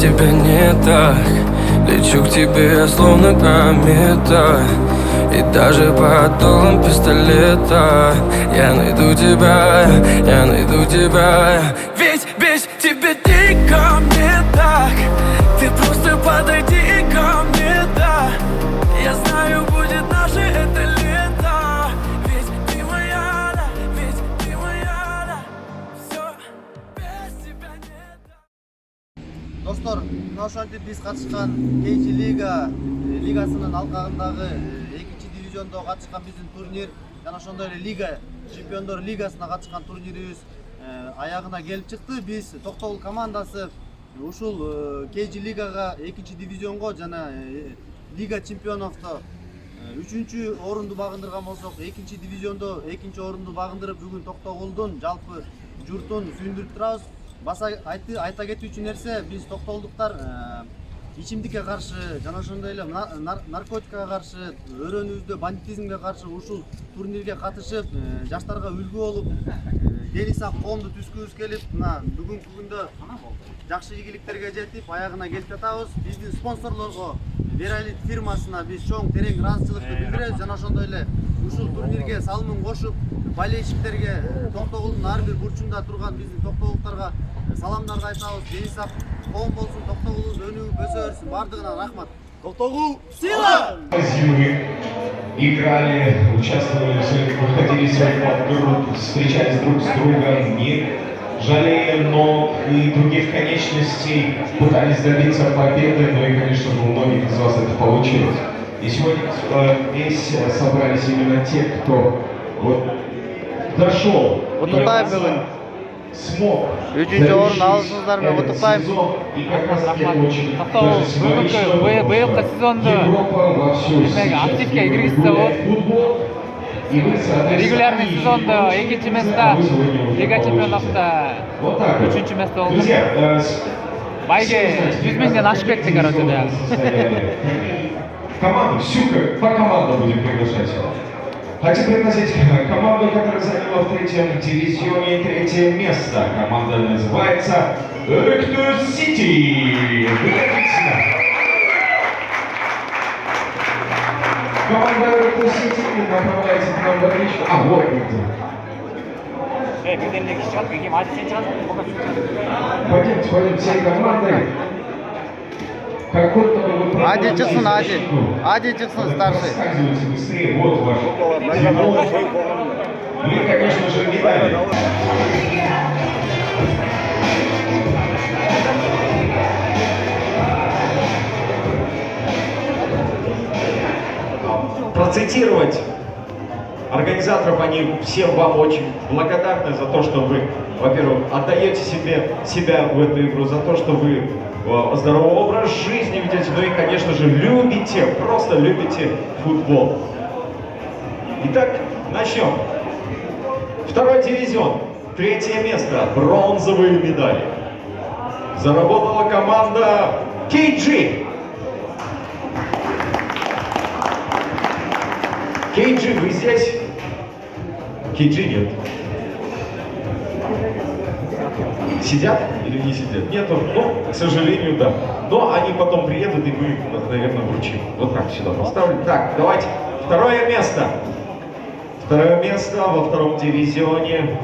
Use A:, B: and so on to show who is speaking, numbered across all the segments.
A: тебя не так. Лечу к тебе, словно комета, и даже под дулом пистолета я найду тебя, я найду тебя. Ведь без тебя дико мне так. Ты просто подойди ко мне, да. Я знаю, будет наше это лето. Ведь ты моя, да, ведь ты моя, да. Все без тебя не так.
B: Достор, мына ошентип биз катышкан KG лигасынын алкагындагы 2-дивизиондо катышкан биздин турнир жана ошондой эле лига, чемпиондор лигасына катышкан турнирибиз аягына келип чыкты. Биз Токтогул командасы ушул KG лигага 2-дивизионго жана лига чемпионовдо 3-чү орунду багындырган болсок, 2-дивизиондо 2-чү орунду багындырып бүгүн Токтогулдун жалпы журтун сүйүндүрүп турабыз. Баса айта кетүүчү нерсе, биз токтогулдуктар ичимдикке каршы жана ошондой эле наркотикага каршы, өрөөнүбүздө бандитизмге каршы ушул турнирге катышып, жаштарга үлгү болуп, дени сак коомду түзгүбүз келип, мына бүгүнкү күндө жакшы ийгиликтерге жетип, аягына келип жатабыз. Биздин спонсорлорго, Вералит фирмасына биз чоң терең ыраазычылыкты билдиребиз жана ошондой эле ушул турнирге салымын кошуп, болельщиктерге, Токтогулдун ар бир бурчунда турган биздин токтогулдуктарга саламдарды айтабыз. Дени сак коом болсун, Токтогулубуз өнүгүп өсө берсин. Бардыгына рахмат. Токтогул сила!
C: Играли, участвовали, выходили из своих групп, встречались друг с другом, не жалея ног и других конечностей, пытались добиться победы, но и, конечно же, у многих из вас это получилось. И сегодня здесь собрались именно те, кто вот дошел, смог завершить этот сезон, и как раз таки очень даже символично, Европа вовсю
D: активке киргизсе
C: футбол, и вы,
D: регулярный сезонда 2-чи место, лига чемпионатта
C: вот так
D: 3-чү место болду.
C: Друзья,
D: Байге 100 миңден ашып кетти, короче, да.
C: Команду, всю по команду будем приглашать. Хочу пригласить команду, которая заняла в 3-м дивизионе 3-е место. Команда называется Rictus City. Отлично. Команда Rictus City направляется к нам в отлично. А, вот где. Пойдем всей командой.
B: Ади чыксын, Ади чыксын, старший.
C: Рассказывайте быстрее, вот ваш диплом. Ну и, конечно же, медали. Процитировать организаторов, они всем вам очень благодарны за то, что вы, во-первых, отдаете себя в эту игру, за то, что вы здоровый образ жизни ведете, ну и, конечно же, любите, просто любите футбол. Итак, начнем. 2-й дивизион, 3-е место, бронзовые медали. Заработала команда KG. KG, вы здесь? KG нет. Сидят или не сидят? Нет, ну, к сожалению, да. Но они потом приедут, и мы их, наверное, вручим. Вот так сюда поставлю. Так, давайте. 2-е место. 2-е место во 2-м дивизионе.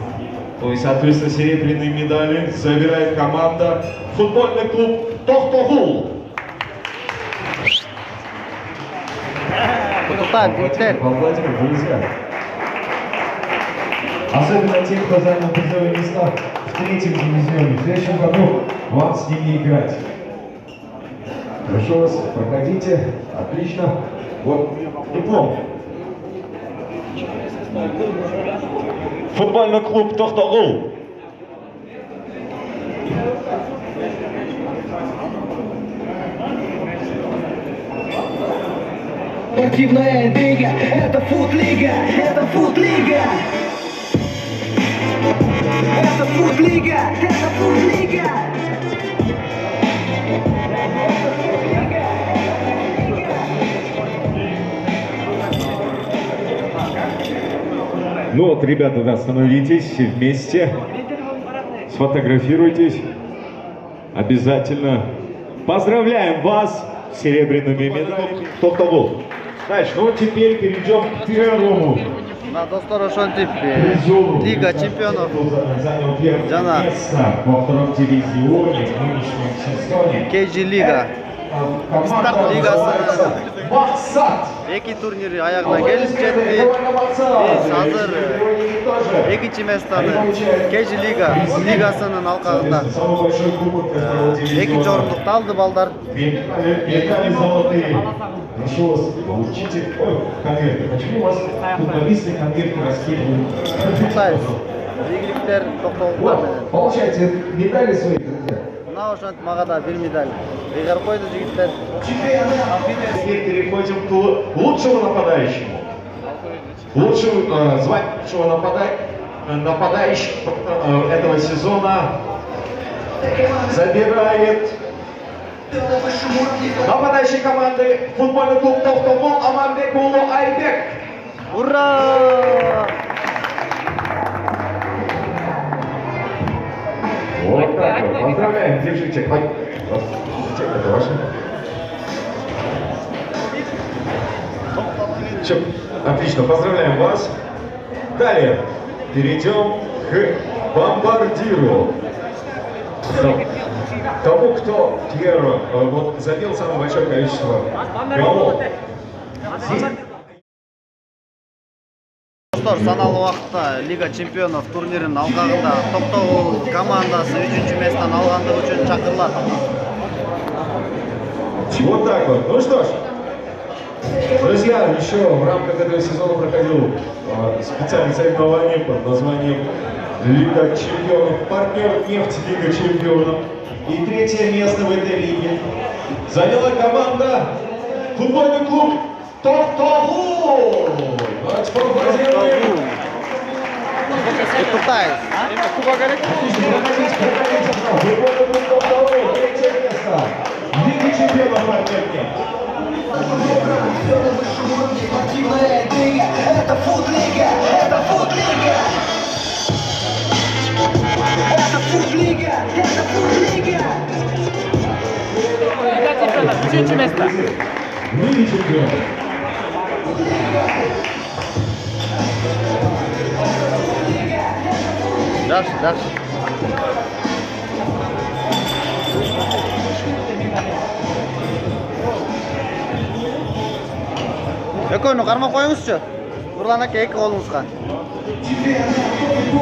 C: То есть, соответственно, серебряные медали забирает команда футбольный клуб Токтогул.
E: Владимир, друзья. Особенно те, кто занял призовые места в 3-м дивизионе. В следующем году вам с ними играть. Прошу вас, проходите. Отлично. Вот диплом.
C: Футбольный клуб Токтогул.
F: Спортивная лига, это футлига, это футлига. Это футлига, это футлига.
C: Ну вот, ребята, да, становитесь вместе, сфотографируйтесь, обязательно. Поздравляем вас с серебряными медалями. Топ-топ. Дальше, ну теперь перейдем к первому
B: мына достор ошентип
C: призеру.
B: Лига чемпионов
C: Занял первое
B: Жана.
C: место во втором дивизионе в нынешнем сезоне.
B: KG Лига
C: Команда
B: Лигасы.
C: называется Мақсат.
B: эки турнири аягына келип жетти. Биз азыр экинчи местаны KG Лига лигасынын алкагында
C: Самый большой кубок
B: экинчи орундукту алды балдар.
C: Медали золотые. Прошу вас, получите. Ой, конверты. Почему у вас футболисты конверты раскидывают?
B: Кутайбыз ийгиликтер токтогуңдар менен.
E: Получайте медали свои, друзья.
B: Мына ошентип мага да бир медаль ыйгарып койду жигиттер.
C: Теперь переходим к лучшему нападающему. Лучшим званием лучшего нападающего этого сезона забирает нападающий команды футбольный клуб Токтогул Аманбек Улу Айбек.
B: Ура!
C: Вот так вот. Поздравляем, держите. Это ваше. Все, отлично, поздравляем вас. Далее перейдем к бомбардиру. Тому, кто первым вот, забил самое большое количество голов.
B: Достор, саналуу убакытта Лига чемпионов турниринин алкагында Токтогул командасы 3-чү месттен алгандыгы үчүн чакырылат.
C: Вот так вот. Ну что ж, друзья, еще в рамках этого сезона проходил специальное соревнование под названием Лига чемпионов. Партнер нефть Лига чемпионов. И третье место в этой лиге заняла команда футбольный клуб Токтогул. Давайте поаплодируем.
B: Кутайбыз
C: Футбольный клуб Токтогул. Третье место. Лига чемпионов партнер нефть.
F: Спортивная интрига, это футлига, это футлига. Это футлига, это футлига.
D: Liga Чемпионов, 3-чү место.
C: Лига чемпионов.
B: жакшы, жакшы. Экөөнү кармап коюңузчу. Нурлан аке эки колуңузга.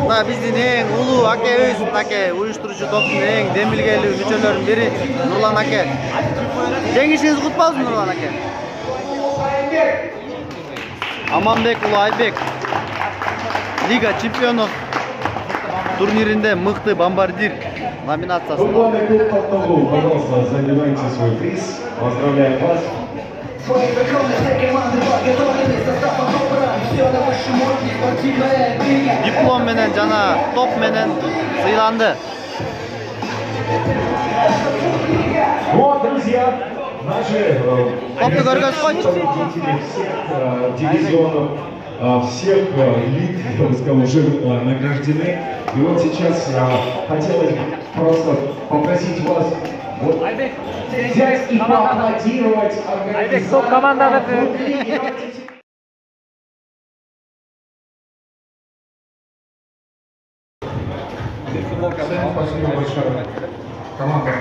B: Мына биздин эң улуу акебиз, аке уюштуруучу топтун эң демилгелүү мүчөлөрүнүн бири Нурлан аке. Жеңишиңиз кут болсун Нурлан аке. Аманбек уулу Айбек Лига чемпионов турниринде мыкты бомбардир номинациясында.
C: Футбольный клуб Токтогул, пожалуйста, занимайте свой приз. Поздравляем вас.
F: Свои законы, все команды подготовлены, состав отобран, все на высшем уровне, спортивная интрига.
B: Диплом менен жана топ менен сыйланды.
C: Вот, друзья, наши
B: Топты көргөз койчу.
C: победители всех дивизионов, всех лиг, я бы сказал, уже награждены. И вот сейчас хотелось просто попросить вас вот, взять и поаплодировать
D: Айбек, топ команданы.
E: Спасибо большое. Команда.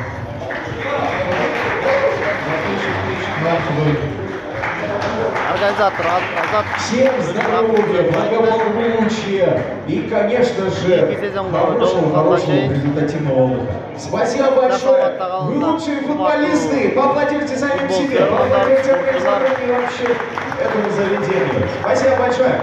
B: Организатор Азат.
C: Всем здоровья, благополучия и, конечно же, хорошего, результативного отдыха. Спасибо большое. Вы лучшие футболисты. Поаплодируйте самим себе. Поаплодируйте организаторам и вообще этому заведению. Спасибо большое.